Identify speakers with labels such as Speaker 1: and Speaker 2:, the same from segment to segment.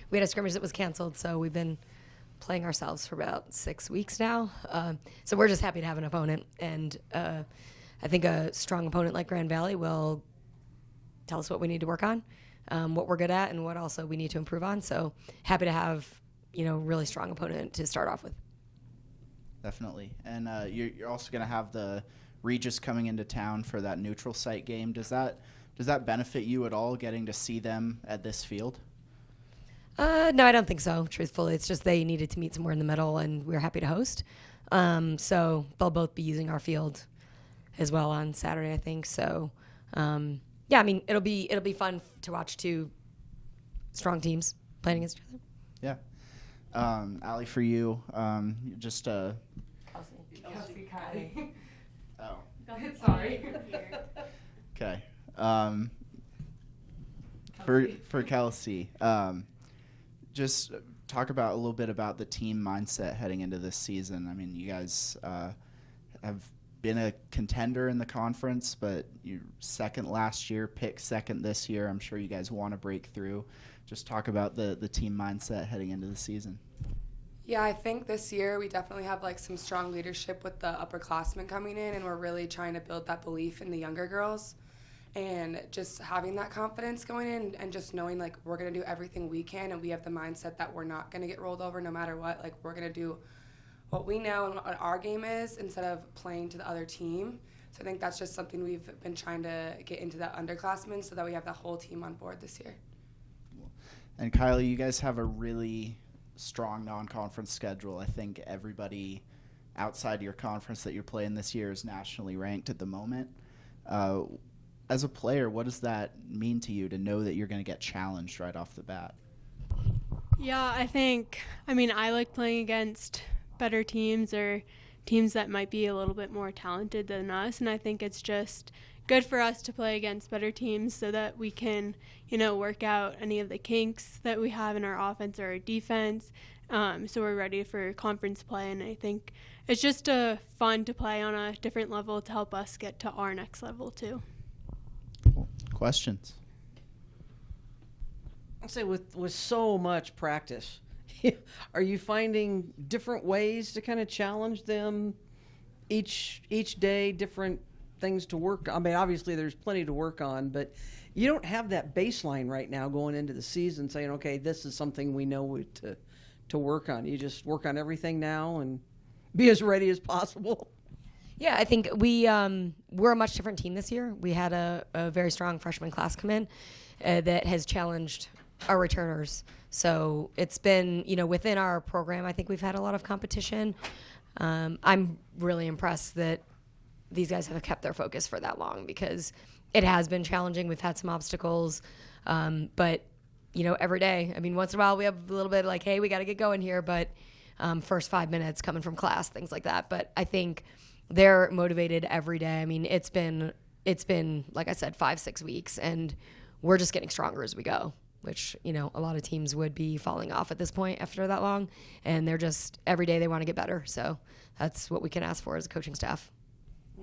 Speaker 1: We had a scrimmage that was canceled, so we've been playing ourselves for about 6 weeks now. So we're just happy to have an opponent, and I think a strong opponent like Grand Valley will tell us what we need to work on, what we're good at, and what also we need to improve on. So happy to have, really strong opponent to start off with.
Speaker 2: Definitely. And you're also going to have the Regis coming into town for that neutral site game. Does that benefit you at all, getting to see them at this field?
Speaker 1: No, I don't think so, truthfully. It's just they needed to meet somewhere in the middle, and we were happy to host. So they'll both be using our field as well on Saturday, I think. So, yeah, I mean, it'll be fun to watch two strong teams playing against each other.
Speaker 2: Yeah. Allie, for you, just
Speaker 3: Kelsey, Kiley.
Speaker 2: Oh.
Speaker 3: Sorry.
Speaker 2: Okay. For Kelsey, just talk about a little bit about the team mindset heading into this season. I mean, you guys have been a contender in the conference, but you second last year, picked second this year. I'm sure you guys want to break through. Just talk about the team mindset heading into the season.
Speaker 4: Yeah, I think this year we definitely have some strong leadership with the upperclassmen coming in, and we're really trying to build that belief in the younger girls. And just having that confidence going in and just knowing we're going to do everything we can, and we have the mindset that we're not going to get rolled over no matter what. We're going to do what we know and what our game is instead of playing to the other team. So I think that's just something we've been trying to get into the underclassmen so that we have the whole team on board this year.
Speaker 2: And Kiley, you guys have a really strong non-conference schedule. I think everybody outside your conference that you're playing this year is nationally ranked at the moment. As a player, what does that mean to you to know that you're going to get challenged right off the bat?
Speaker 5: Yeah, I like playing against better teams or teams that might be a little bit more talented than us, and I think it's just good for us to play against better teams so that we can, work out any of the kinks that we have in our offense or our defense, so we're ready for conference play, and I think it's just fun to play on a different level to help us get to our next level too.
Speaker 2: Questions?
Speaker 6: I'll say with so much practice, are you finding different ways to kind of challenge them each day, different things to work on? I mean, obviously there's plenty to work on, but you don't have that baseline right now going into the season saying, okay, this is something we know to work on. You just work on everything now and be as ready as possible.
Speaker 1: Yeah, I think we're a much different team this year. We had a very strong freshman class come in that has challenged our returners. So it's been, within our program, I think we've had a lot of competition. I'm really impressed that these guys have kept their focus for that long because it has been challenging. We've had some obstacles, but, every day. I mean, once in a while we have a little bit hey, we got to get going here, but first 5 minutes coming from class, things like that. But I think they're motivated every day. I mean, it's been, like I said, 5-6 weeks, and we're just getting stronger as we go, which, a lot of teams would be falling off at this point after that long, and they're just, every day they want to get better. So that's what we can ask for as a coaching staff.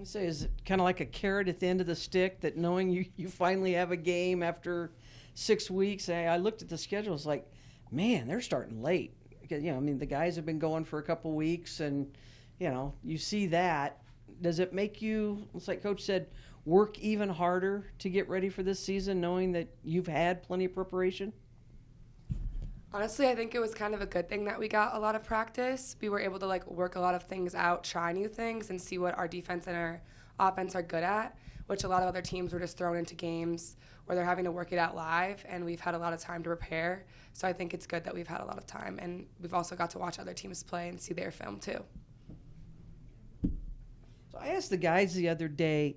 Speaker 6: I say, is it kind of like a carrot at the end of the stick that knowing you finally have a game after 6 weeks? I looked at the schedule, it's like, man, they're starting late. Because, the guys have been going for a couple weeks, and, you see that. Does it make you, it's like Coach said, work even harder to get ready for this season, knowing that you've had plenty of preparation?
Speaker 4: Honestly, I think it was kind of a good thing that we got a lot of practice. We were able to work a lot of things out, try new things, and see what our defense and our offense are good at, which a lot of other teams were just thrown into games where they're having to work it out live, and we've had a lot of time to prepare. So I think it's good that we've had a lot of time, and we've also got to watch other teams play and see their film too.
Speaker 6: So I asked the guys the other day,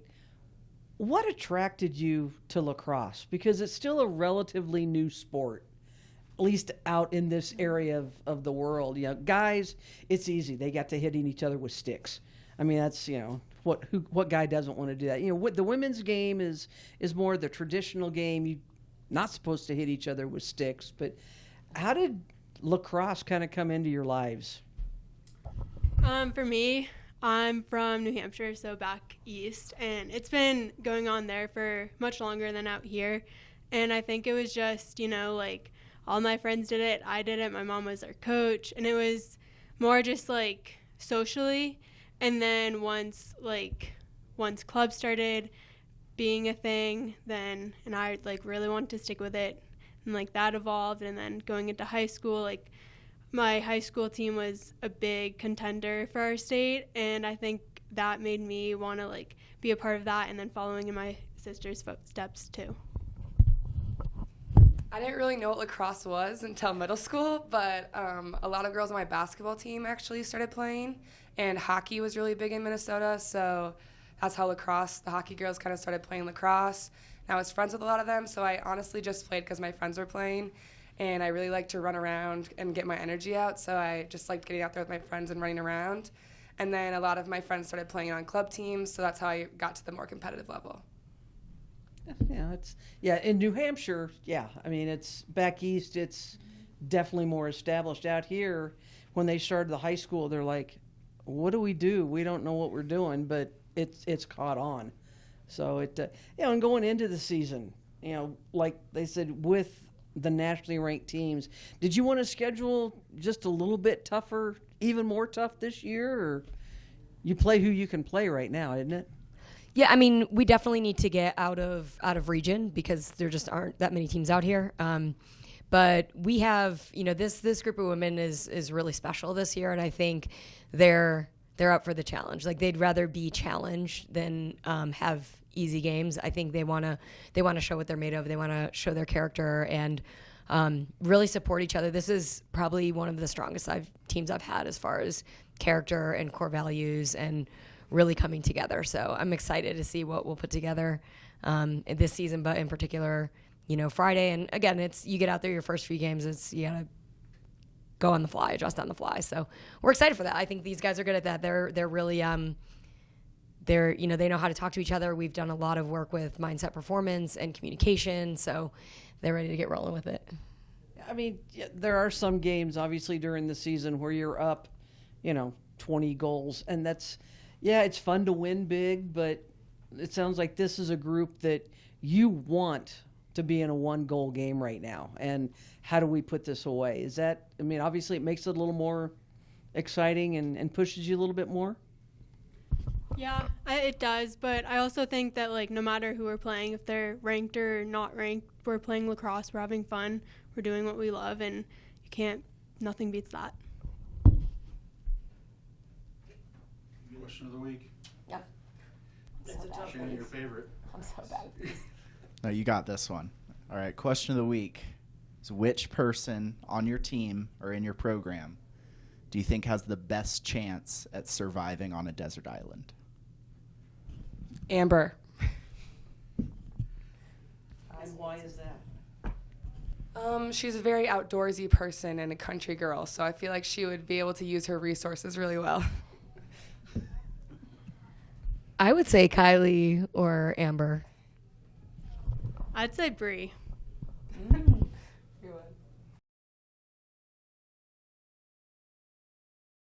Speaker 6: what attracted you to lacrosse? Because it's still a relatively new sport, at least out in this area of the world. Guys, it's easy. They got to hitting each other with sticks. I mean, that's, what guy doesn't want to do that? What the women's game is more the traditional game. You're not supposed to hit each other with sticks. But how did lacrosse kind of come into your lives?
Speaker 5: For me, I'm from New Hampshire, so back east, and it's been going on there for much longer than out here. And I think it was just, all my friends did it. I did it. My mom was our coach. And it was more just like socially. And then once club started being a thing, then, and I like really wanted to stick with it. And like that evolved. And then going into high school, like my high school team was a big contender for our state. And I think that made me want to like be a part of that, and then following in my sister's footsteps too.
Speaker 4: I didn't really know what lacrosse was until middle school, but a lot of girls on my basketball team actually started playing, and hockey was really big in Minnesota, so that's how lacrosse, the hockey girls kind of started playing lacrosse. And I was friends with a lot of them, so I honestly just played because my friends were playing, and I really liked to run around and get my energy out, so I just liked getting out there with my friends and running around. And then a lot of my friends started playing on club teams, so that's how I got to the more competitive level.
Speaker 6: Yeah, in New Hampshire, I mean, it's back east, it's definitely more established. Out here, when they started the high school, they're like, what do? We don't know what we're doing, but it's caught on. So and going into the season, like they said, with the nationally ranked teams, did you want to schedule just a little bit tougher, even more tough this year, or you play who you can play right now, isn't it?
Speaker 1: Yeah, I mean, we definitely need to get out of region because there just aren't that many teams out here. But we have, this group of women is really special this year, and I think they're up for the challenge. Like, they'd rather be challenged than have easy games. I think they want to show what they're made of. They want to show their character and really support each other. This is probably one of the strongest teams I've had as far as character and core values and really coming together. So I'm excited to see what we'll put together this season, but in particular, Friday. And again, you get out there your first few games, you gotta go on the fly, adjust on the fly. So we're excited for that. I think these guys are good at that. They're really they know how to talk to each other. We've done a lot of work with mindset performance and communication, so they're ready to get rolling with it.
Speaker 6: I mean, there are some games obviously during the season where you're up, 20 goals, and it's fun to win big, but it sounds like this is a group that you want to be in a 1-goal game right now. And how do we put this away? Obviously it makes it a little more exciting and pushes you a little bit more.
Speaker 5: Yeah, it does, but I also think that no matter who we're playing, if they're ranked or not ranked, we're playing lacrosse, we're having fun, we're doing what we love, and nothing beats that.
Speaker 3: Question of the week.
Speaker 1: Yeah.
Speaker 3: Shannon, your favorite.
Speaker 1: I'm so bad.
Speaker 2: No, you got this one. All right, question of the week is, which person on your team or in your program do you think has the best chance at surviving on a desert island?
Speaker 4: Amber.
Speaker 6: And why is that?
Speaker 4: She's a very outdoorsy person and a country girl, so I feel like she would be able to use her resources really well.
Speaker 1: I would say Kiley or Amber.
Speaker 5: I'd say Bree.